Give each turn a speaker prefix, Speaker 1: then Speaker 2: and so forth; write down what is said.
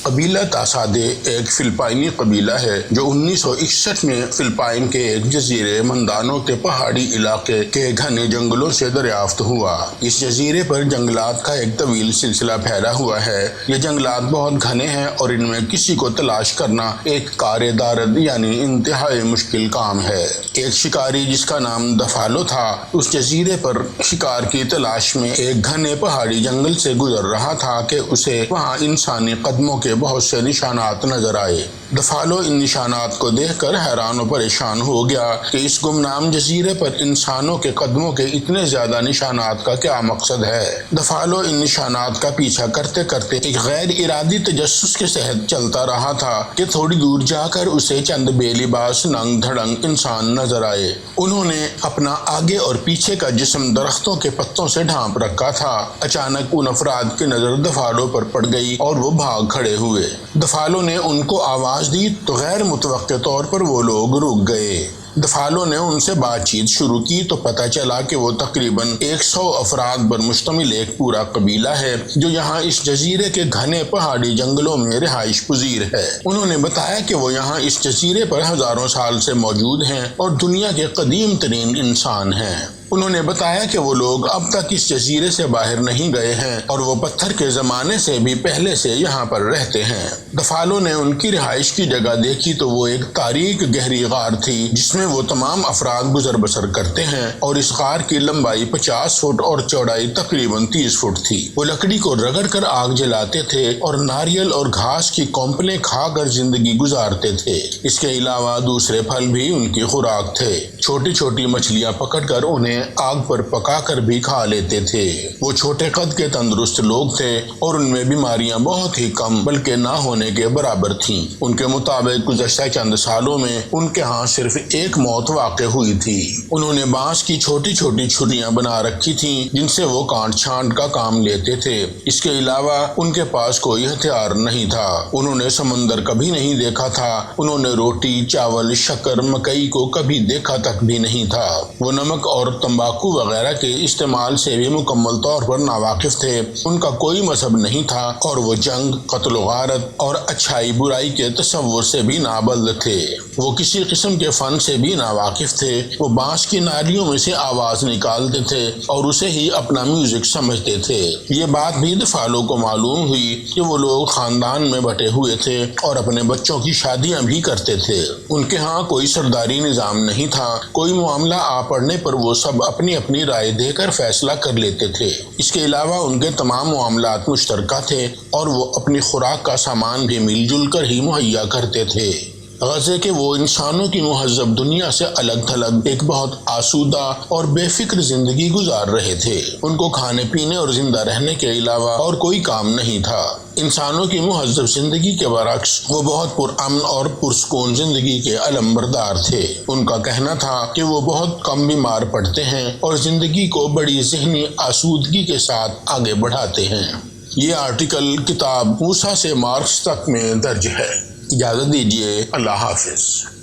Speaker 1: قبیلہ تاسادے ایک فلپائنی قبیلہ ہے جو 1961 میں فلپائن کے ایک جزیرے مندانو کے پہاڑی علاقے کے گھنے جنگلوں سے دریافت ہوا۔ اس جزیرے پر جنگلات کا ایک طویل سلسلہ پھیلا ہوا ہے۔ یہ جنگلات بہت گھنے ہیں اور ان میں کسی کو تلاش کرنا ایک کار دارد یعنی انتہائی مشکل کام ہے۔ ایک شکاری جس کا نام دفالو تھا اس جزیرے پر شکار کی تلاش میں ایک گھنے پہاڑی جنگل سے گزر رہا تھا کہ اسے وہاں انسانی قدموں کے بہت سے نشانات نظر آئے۔ دفالو ان نشانات کو دیکھ کر حیران و پریشان ہو گیا کہ اس گمنام جزیرے پر انسانوں کے قدموں کے اتنے زیادہ نشانات کا کیا مقصد ہے۔ دفالو ان نشانات کا پیچھا کرتے کرتے ایک غیر ارادی تجسس کے تحت چلتا رہا تھا کہ تھوڑی دور جا کر اسے چند بے لباس ننگ دھڑنگ انسان نظر آئے۔ انہوں نے اپنا آگے اور پیچھے کا جسم درختوں کے پتوں سے ڈھانپ رکھا تھا۔ اچانک ان افراد کی نظر دفالو پر پڑ گئی اور وہ بھاگ کھڑے ہوئے۔ دفالو نے ان کو آواز دی تو غیر متوقع طور پر وہ لوگ رک گئے۔ دفالو نے ان سے بات چیت شروع کی تو پتہ چلا کہ وہ تقریباً 100 افراد پر مشتمل ایک پورا قبیلہ ہے جو یہاں اس جزیرے کے گھنے پہاڑی جنگلوں میں رہائش پذیر ہے۔ انہوں نے بتایا کہ وہ یہاں اس جزیرے پر ہزاروں سال سے موجود ہیں اور دنیا کے قدیم ترین انسان ہیں۔ انہوں نے بتایا کہ وہ لوگ اب تک اس جزیرے سے باہر نہیں گئے ہیں اور وہ پتھر کے زمانے سے بھی پہلے سے یہاں پر رہتے ہیں۔ دفالو نے ان کی رہائش کی جگہ دیکھی تو وہ ایک تاریک گہری غار تھی جس میں وہ تمام افراد گزر بسر کرتے ہیں اور اس غار کی لمبائی 50 فٹ اور چوڑائی تقریباً 30 فٹ تھی۔ وہ لکڑی کو رگڑ کر آگ جلاتے تھے اور ناریل اور گھاس کی کونپلیں کھا کر زندگی گزارتے تھے۔ اس کے علاوہ دوسرے پھل بھی ان کی خوراک تھے۔ چھوٹی چھوٹی مچھلیاں پکڑ کر انہیں آگ پر پکا کر بھی کھا لیتے تھے۔ وہ چھوٹے قد کے تندرست لوگ تھے اور ان میں بیماریاں بہت ہی کم بلکہ نہ ہونے کے برابر تھیں۔ ان کے مطابق گزشتہ چند سالوں میں ان کے ہاں صرف ایک موت واقع ہوئی تھی۔ انہوں نے بانس کی چھوٹی چھوٹی چھریاں بنا رکھی تھیں جن سے وہ کانٹ چھانٹ کا کام لیتے تھے۔ اس کے علاوہ ان کے پاس کوئی ہتھیار نہیں تھا۔ انہوں نے سمندر کبھی نہیں دیکھا تھا۔ انہوں نے روٹی، چاول، شکر، مکئی کو کبھی دیکھا تک بھی نہیں تھا۔ وہ نمک اور تمباکو وغیرہ کے استعمال سے بھی مکمل طور پر ناواقف تھے۔ ان کا کوئی مذہب نہیں تھا اور وہ جنگ، قتل و غارت اور اچھائی برائی کے تصور سے بھی نابلد تھے۔ وہ کسی قسم کے فن سے بھی ناواقف تھے۔ وہ بانس کی نالیوں میں سے آواز نکالتے تھے اور اسے ہی اپنا میوزک سمجھتے تھے۔ یہ بات بھی دفالو کو معلوم ہوئی کہ وہ لوگ خاندان میں بٹے ہوئے تھے اور اپنے بچوں کی شادیاں بھی کرتے تھے۔ ان کے ہاں کوئی سرداری نظام نہیں تھا۔ کوئی معاملہ آ پڑنے پر وہ سب اپنی اپنی رائے دے کر فیصلہ کر لیتے تھے۔ اس کے علاوہ ان کے تمام معاملات مشترکہ تھے اور وہ اپنی خوراک کا سامان بھی مل جل کر ہی مہیا کرتے تھے۔ غزے کے وہ انسانوں کی مہذب دنیا سے الگ تھلگ ایک بہت آسودہ اور بے فکر زندگی گزار رہے تھے۔ ان کو کھانے پینے اور زندہ رہنے کے علاوہ اور کوئی کام نہیں تھا۔ انسانوں کی مہذب زندگی کے برعکس وہ بہت پرامن اور پرسکون زندگی کے علم بردار تھے۔ ان کا کہنا تھا کہ وہ بہت کم بیمار پڑتے ہیں اور زندگی کو بڑی ذہنی آسودگی کے ساتھ آگے بڑھاتے ہیں۔ یہ آرٹیکل کتاب موسیٰ سے مارکس تک میں درج ہے۔ اجازت دیجیے۔ اللہ حافظ۔